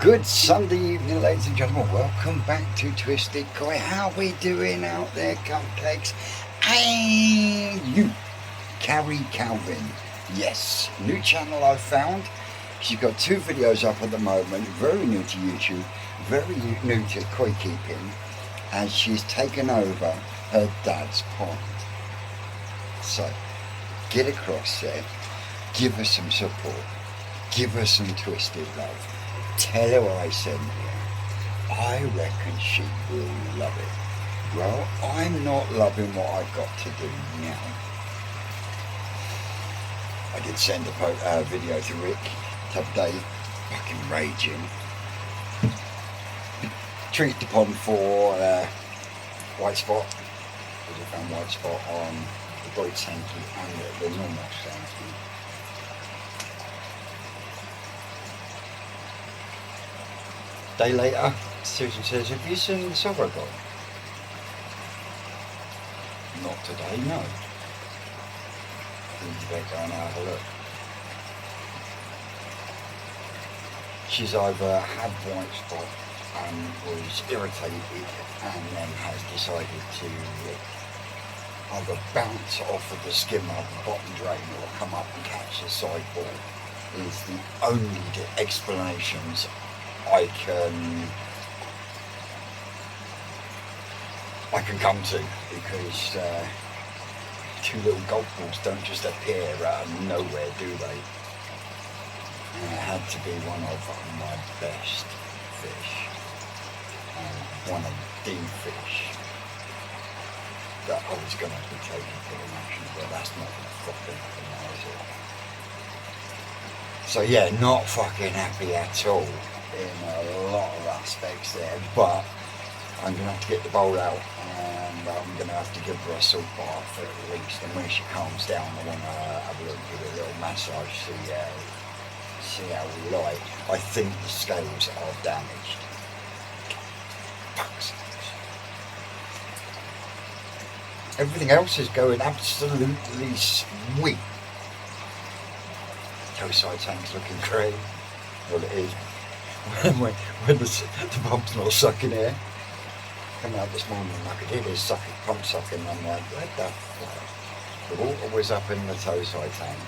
Good Sunday evening, ladies and gentlemen. Welcome back to Twisted Koi. How we doing out there, cupcakes? And you, Carrie Calvin. Yes, new channel I've found. She's got 2 videos up at the moment. Very new to YouTube, very new to koi keeping, as she's taken over her dad's pond. So, get across there, give her some support, give her some twisted love. Tell her I sent you. I reckon she will love it. Well, I'm not loving what I've got to do now. I did send a video to Rick today, fucking raging. Treat the pond for white spot, because I found white spot on the bright tanky and the normal tanky. Day later, Susan says, have you seen the silver guy? Not today, no. You better go and have a look. She's either had white spot and was irritated and then has decided to either bounce off of the skimmer of the bottom drain or come up and catch the sideboard is the only explanations I can come to, because 2 little golf balls don't just appear out of nowhere, do they? And it had to be one of my best fish, and one of the fish that I was going to be taking for the national, but that's not fucking happen now, is it? So yeah, not fucking happy at all in a lot of aspects there, but I'm going to have to get the bowl out and I'm going to have to give her a salt bath at least, and when she calms down I want to have a look, give her a little massage, see how we lie. I think the scales are damaged. Everything else is going absolutely sweet. Toe side tank's looking great. Well, it is. when the pump's not sucking air. Coming out this morning, I could hear this pump sucking, and I'm like, what the fuck? The water was up in the toe side tank.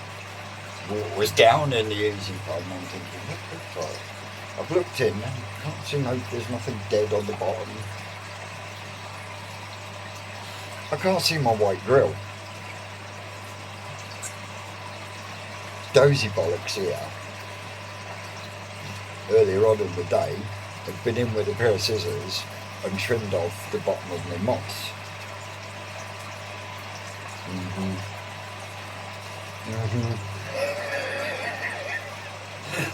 Water was down in the easy pump, and I'm thinking, what the fuck? I've looked in, and can't see there's nothing dead on the bottom. I can't see my white grill. Dozy bollocks here. Earlier on in the day, I'd been in with a pair of scissors and trimmed off the bottom of my moss.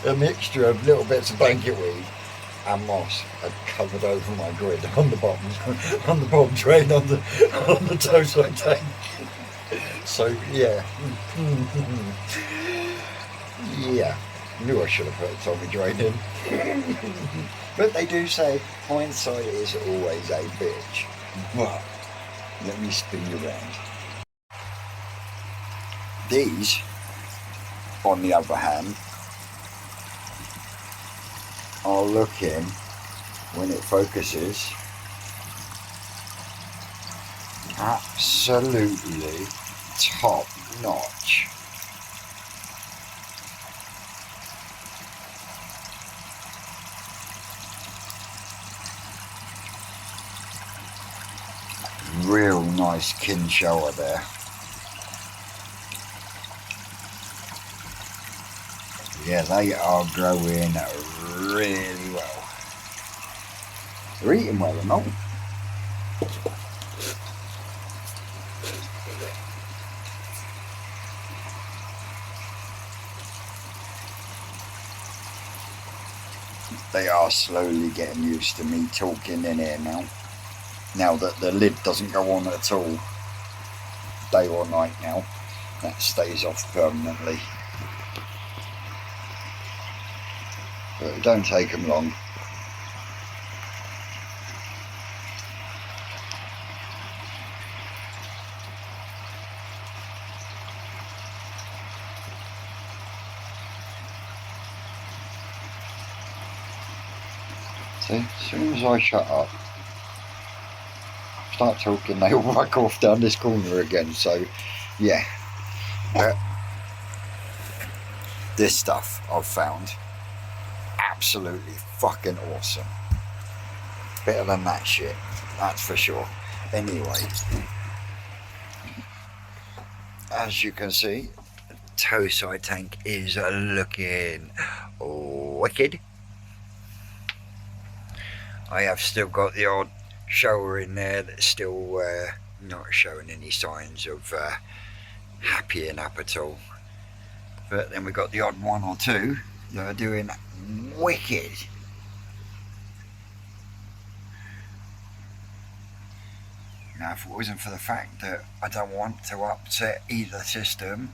A mixture of little bits of blanket weed and moss had covered over my grid on the bottom drain on the toe side tank. So yeah. Yeah. Knew I should have put a Tommy drain in. But they do say hindsight is always a bitch. But let me spin you around. These, on the other hand, are looking, when it focuses, absolutely top notch. Real nice kin shower there. Yeah, they are growing really well. They're eating well and all. They are slowly getting used to me talking in here now. Now that the lid doesn't go on at all, day or night now, that stays off permanently. But it don't take them long. See, as soon as I shut up, start talking, they all whack off down this corner again. So, yeah. This stuff I've found absolutely fucking awesome. Better than that shit, that's for sure. Anyway, as you can see, the tow side tank is looking wicked. I have still got the odd shower in there that's still not showing any signs of happying up at all. But then we've got the odd one or two that are doing wicked. Now, if it wasn't for the fact that I don't want to upset either system,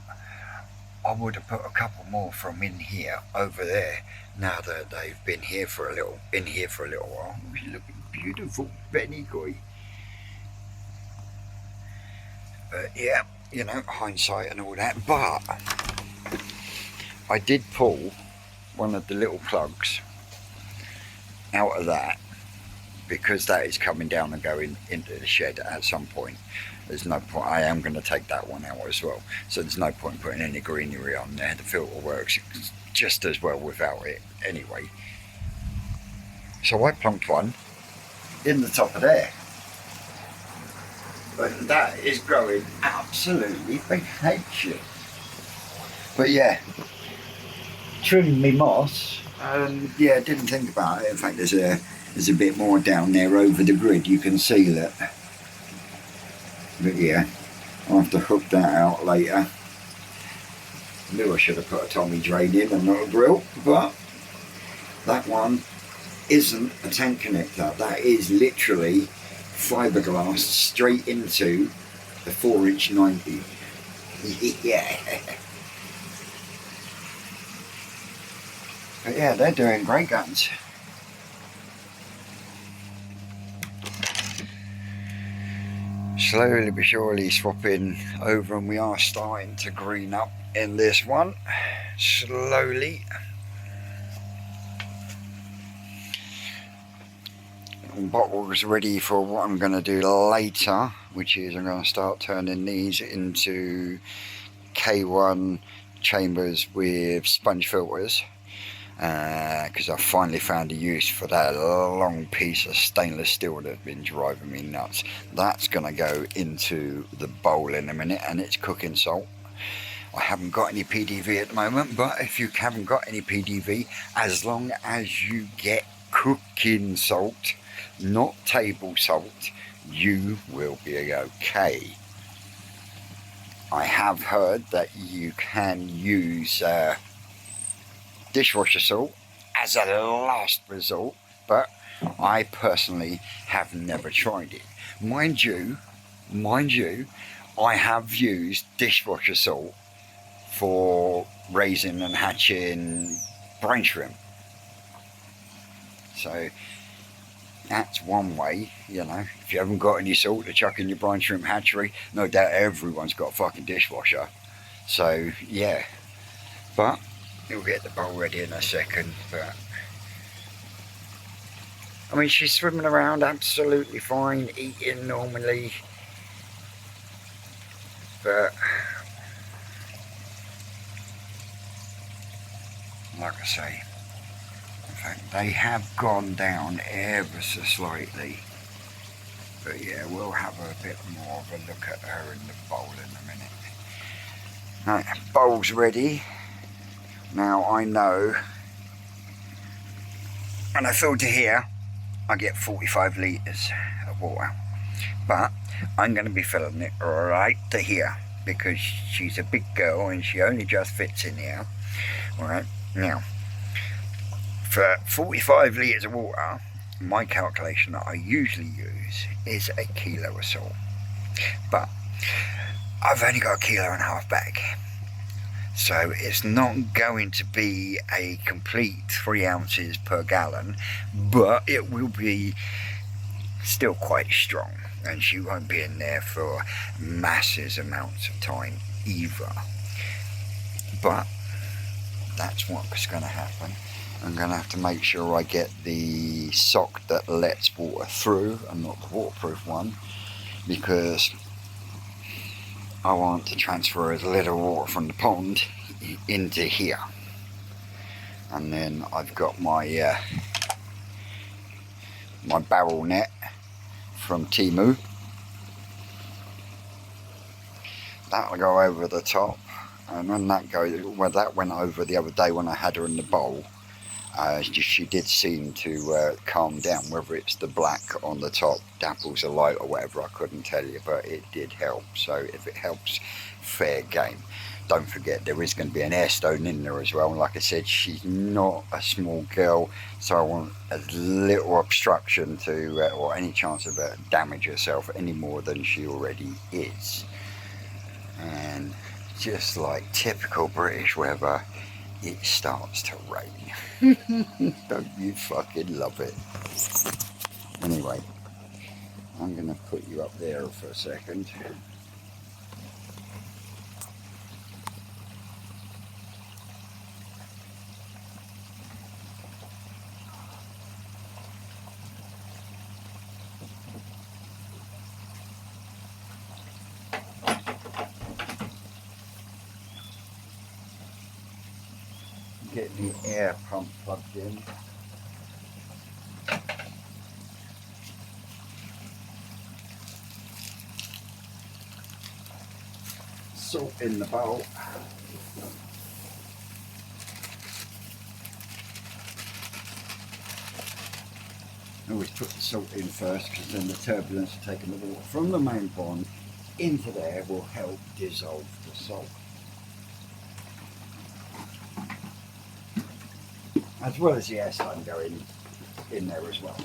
I would have put a couple more from in here over there. Now that they've been here for a little while. She's looking beautiful, Benny Goy. But yeah, you know, hindsight and all that. But I did pull one of the little plugs out of that, because that is coming down and going into the shed at some point. There's no point. I am going to take that one out as well, so there's no point putting any greenery on there. The filter works just as well without it anyway. So I plunked one in the top of there, but that is growing absolutely vacation. But yeah, trimming me moss, yeah, didn't think about it. In fact, there's a bit more down there over the grid, you can see that. But yeah, I'll have to hook that out later. Knew I should have put a Tommy drain in and not a grill, but that one isn't a tank connector. That is literally fiberglass straight into the 4-inch 90. Yeah. But yeah, they're doing great guns. Slowly but surely swapping over, and we are starting to green up in this one. Slowly. Bottles ready for what I'm going to do later, which is I'm going to start turning these into K1 chambers with sponge filters. Because I finally found a use for that long piece of stainless steel that's been driving me nuts. That's going to go into the bowl in a minute, and it's cooking salt. I haven't got any PDV at the moment, but if you haven't got any PDV, as long as you get cooking salt, not table salt, you will be okay. I have heard that you can use dishwasher salt as a last resort, but I personally have never tried it. Mind you, I have used dishwasher salt for raising and hatching brine shrimp. So that's one way, you know. If you haven't got any salt to chuck in your brine shrimp hatchery, no doubt everyone's got a fucking dishwasher. So yeah, but we'll get the bowl ready in a second. But I mean, she's swimming around absolutely fine, eating normally, but like I say, in fact they have gone down ever so slightly. But yeah, we'll have a bit more of a look at her in the bowl in a minute. Right, bowl's ready. Now I know when I filter here, I get 45 litres of water, but I'm going to be filling it right to here because she's a big girl and she only just fits in here. Alright, now for 45 litres of water, my calculation that I usually use is a kilo of salt, but I've only got 1.5 kilos back. So it's not going to be a complete 3 ounces per gallon, but it will be still quite strong, and she won't be in there for massive amounts of time either. But that's what's going to happen. I'm going to have to make sure I get the sock that lets water through and not the waterproof one, because I want to transfer as little water from the pond into here. And then I've got my my barrel net from Timu. That'll go over the top, and when that goes, well, that went over the other day when I had her in the bowl. She did seem to calm down. Whether it's the black on the top dapples a light or whatever, I couldn't tell you, but it did help. So if it helps, fair game. Don't forget there is going to be an air stone in there as well. And like I said, she's not a small girl, so I want as little obstruction to or any chance of her damage herself any more than she already is. And just like typical British weather, it starts to rain. Don't you fucking love it? Anyway, I'm going to put you up there for a second. Get the air pump plugged in. Salt in the bowl. I always put the salt in first, because then the turbulence of taking the water from the main pond into there will help dissolve the salt. As well as the air slime going in there as well.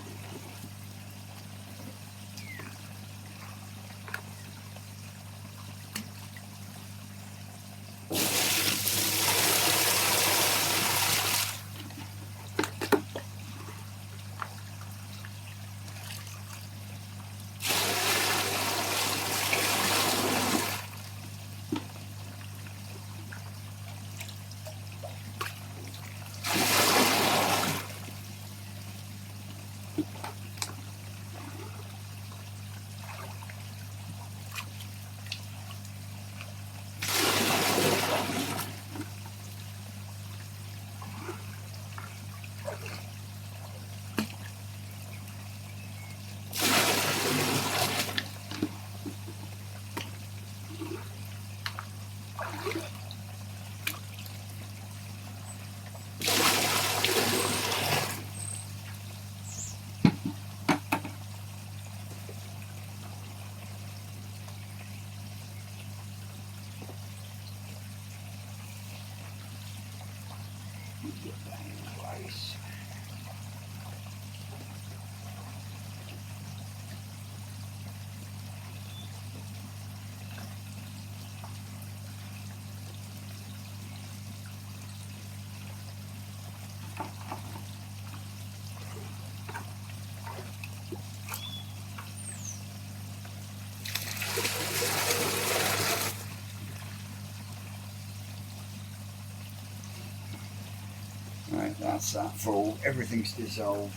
Get that in place. Right, that's that full. Everything's dissolved.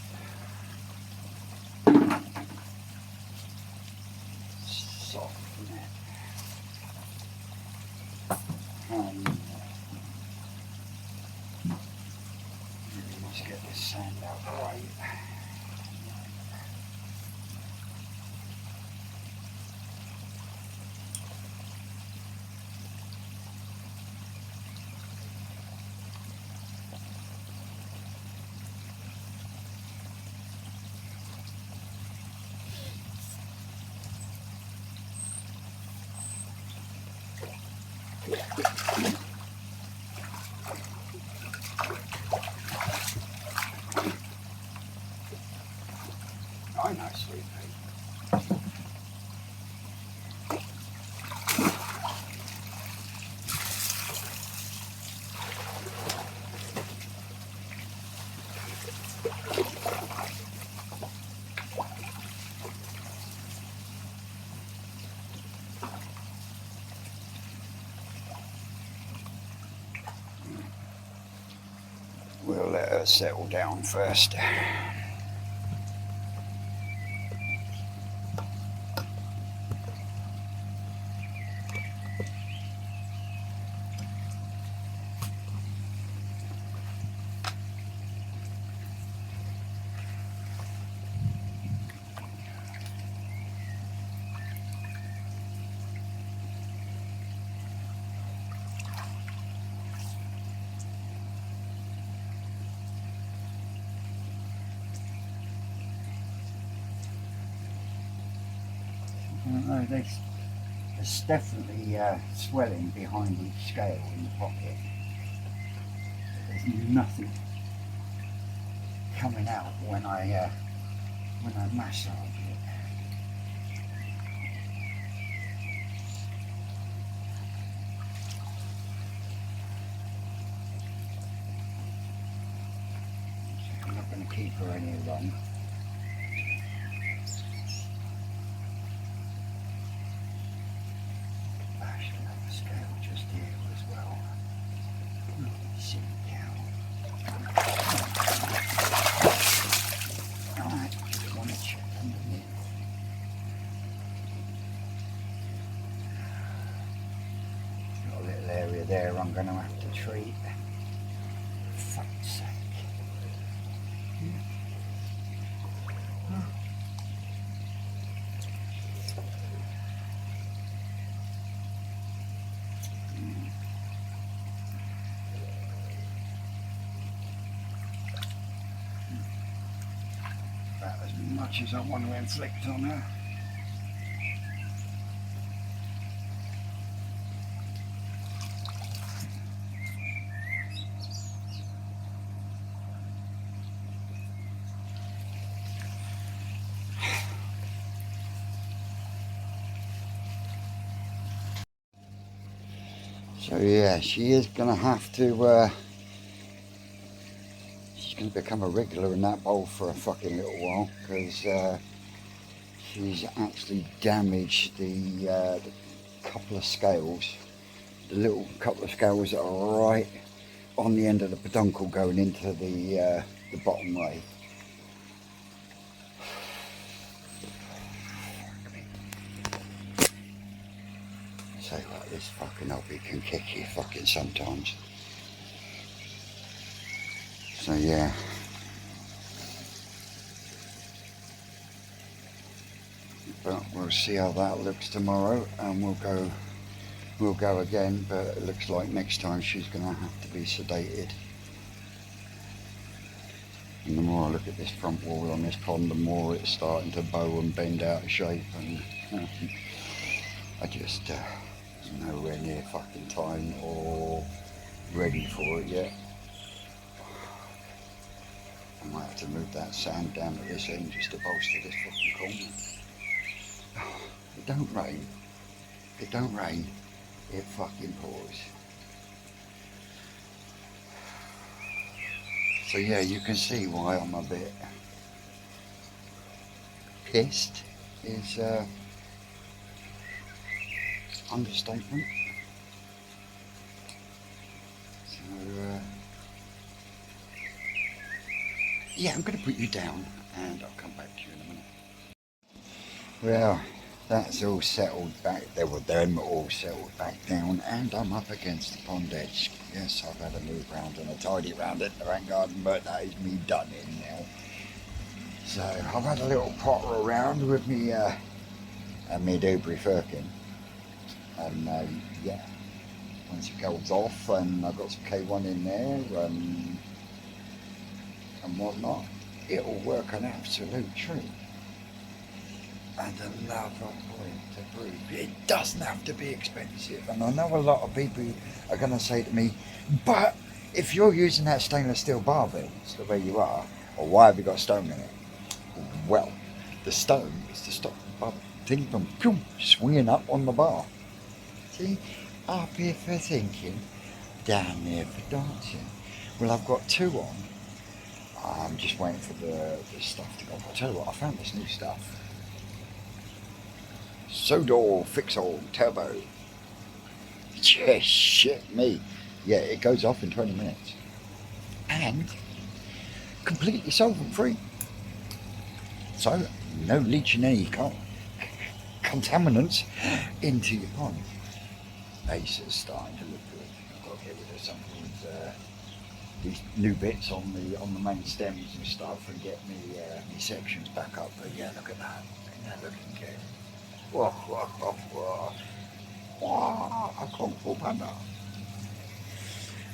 Soften it. And really must get this sand out of the way. I know, sweet pea. We'll let her settle down first. No, there's definitely swelling behind each scale in the pocket. There's nothing coming out when I massage it. I'm not going to keep her any long. There I'm going to have to treat. For fuck's sake. About as much as I want to inflict on her. So yeah, she is going to have to, she's going to become a regular in that bowl for a fucking little while, because she's actually damaged the couple of scales, the little couple of scales that are right on the end of the peduncle going into the bottom ray. Say like this fucking hobby can kick you fucking sometimes. So yeah. But we'll see how that looks tomorrow, and we'll go again, but it looks like next time she's gonna have to be sedated. And the more I look at this front wall on this pond, the more it's starting to bow and bend out of shape, and I just nowhere near fucking time or ready for it yet. I might have to move that sand down at this end just to bolster this fucking corner. It don't rain. It don't rain. It fucking pours. So yeah, you can see why I'm a bit pissed. Is understatement. So yeah, I'm going to put you down and I'll come back to you in a minute. Well, that's all settled back. There were them all settled back down, and I'm up against the pond edge. Yes, I've had a move round and a tidy round it, the rain garden, but that is me done in now. So I've had a little potter around with me me Dubry Firkin. And yeah, once it goes off, and I've got some K1 in there and whatnot, it'll work an absolute treat. And another point to prove, it doesn't have to be expensive. And I know a lot of people are going to say to me, but if you're using that stainless steel barbell, it's the way you are, or why have you got stone in it? Well, the stone is to stop the bubble thing from swinging up on the bar. See, up here for thinking, down there for dancing. Well, I've got two on. I'm just waiting for the stuff to go. I'll tell you what, I found this new stuff. Sodor Fixol Turbo. Yeah, shit me. Yeah, it goes off in 20 minutes. And completely solvent free. So no leaching any contaminants into your pond. Ace is starting to look good. I've got to get rid of some of these new bits on the main stems and stuff and get me sections back up. But yeah, look at that. Isn't that looking good? Whoa, whoa, whoa, whoa. Whoa, a Kung Fu Panda.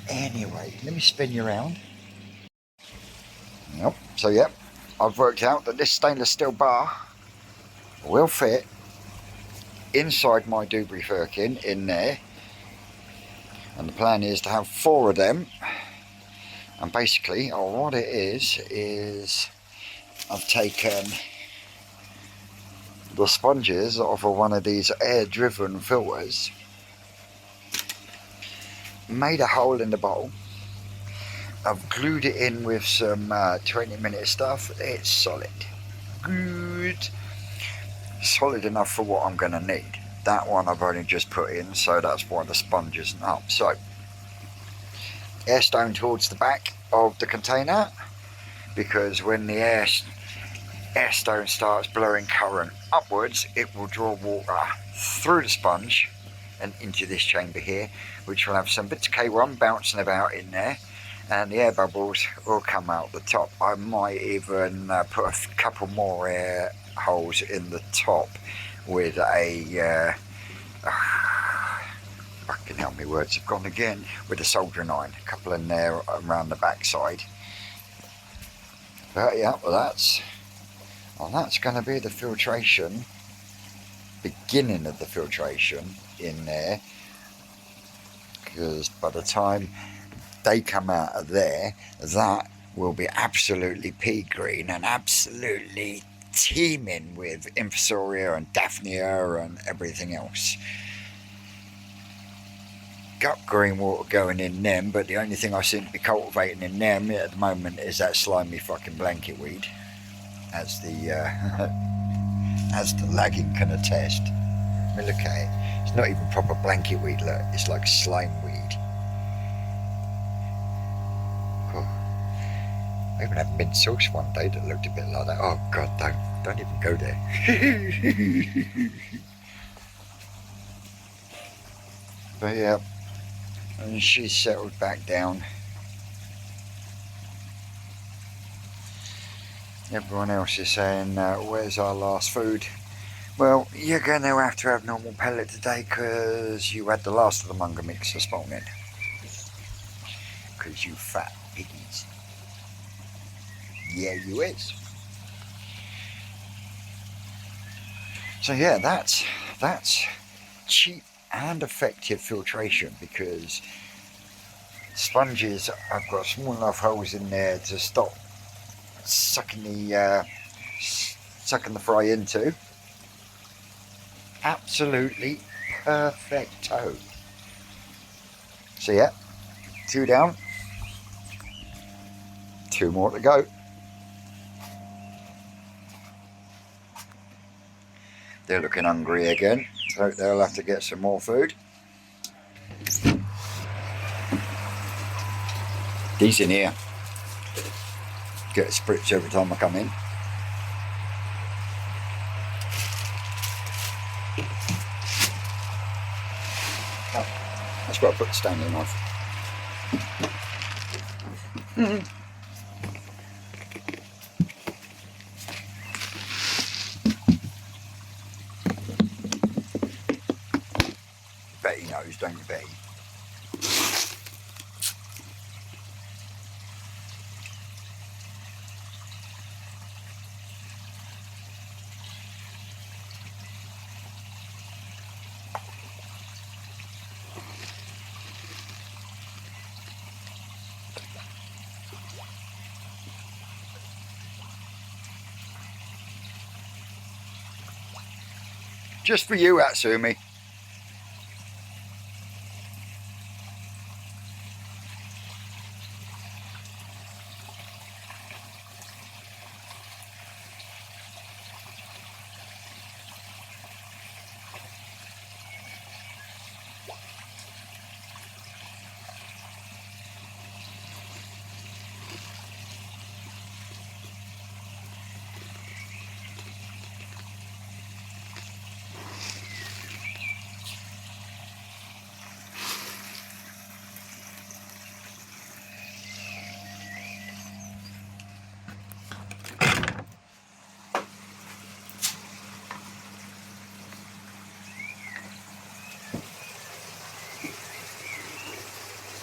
Anyway, let me spin you around. Yep. So yep, I've worked out that this stainless steel bar will fit inside my Dewberry Firkin in there, and the plan is to have 4 of them. And basically what it is I've taken the sponges off of one of these air driven filters, made a hole in the bowl, I've glued it in with some 20-minute stuff. It's solid, good, solid enough for what I'm going to need. That one I've only just put in, so that's why the sponge isn't up. So air stone towards the back of the container, because when the air stone starts blowing current upwards, it will draw water through the sponge and into this chamber here, which will have some bits of K1 bouncing about in there, and the air bubbles will come out the top. I might even put a couple more air holes in the top with a fucking hell, my words have gone again, with a soldering iron, a couple in there around the back side. But yeah, well that's going to be the filtration, beginning of the filtration in there, because by the time they come out of there, that will be absolutely pea green and absolutely teeming with Infusoria and Daphnia and everything else. Got green water going in them, but the only thing I seem to be cultivating in them at the moment is that slimy fucking blanket weed, as the as the lagging can attest. I mean, look at it. It's not even proper blanket weed. Look, it's like slime weed. Cool. I even had mint sauce one day that looked a bit like that. Oh god, don't even go there. But yeah, and she's settled back down. Everyone else is saying, where's our last food? Well, you're going to have normal pellet today, because you had the last of the Munger mix this morning. Because you fat piggies. Yeah, you is. So yeah, that's cheap and effective filtration, because sponges, I've got small enough holes in there to stop sucking the fry into. Absolutely perfecto. So yeah, 2 down, 2 more to go. They're looking hungry again, so they'll have to get some more food. These in here get a spritz every time I come in. Oh, that's where I put the Stanley knife. Betty knows, don't you, Betty? Just for you, Atsumi.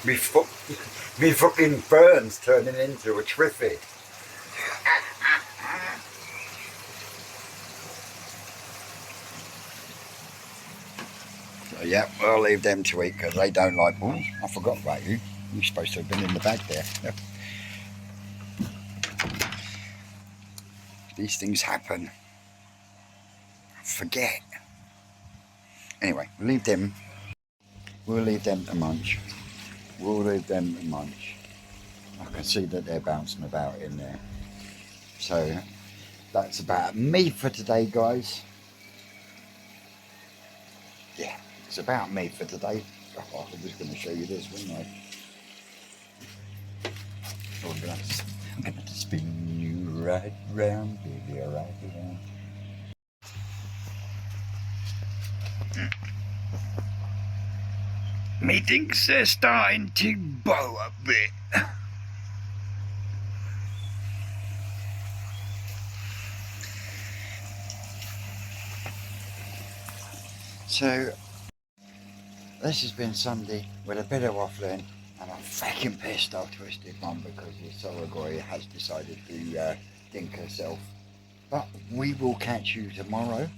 Me, me fucking ferns turning into a triffy. So yeah, I'll leave them to eat because they don't like. Oh, I forgot about you. You're supposed to have been in the bag there. Yep. These things happen. Forget. Anyway, we'll leave them. We'll leave them to munch. We'll leave them to munch. I can see that they're bouncing about in there. So that's about me for today, guys. Yeah, it's about me for today. Oh, I was going to show you this, wasn't I? Oh, I'm going to have to spin you right round, baby, right round. Methinks they're starting to bow a bit. So, this has been Sunday with a bit of waffling, and I'm fucking pissed off Twisted Mum because the Soragoi has decided to dink herself. But we will catch you tomorrow,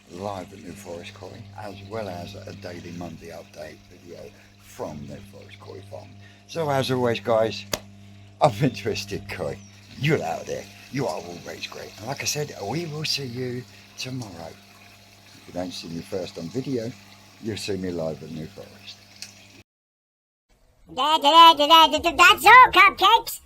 live at New Forest Koi, as well as a daily Monday update video from New Forest Koi Farm. So as always, guys, I've been Twisted Koi. You're out there. You are always great. And like I said, we will see you tomorrow. If you don't see me first on video, you'll see me live at New Forest. That's all, cupcakes.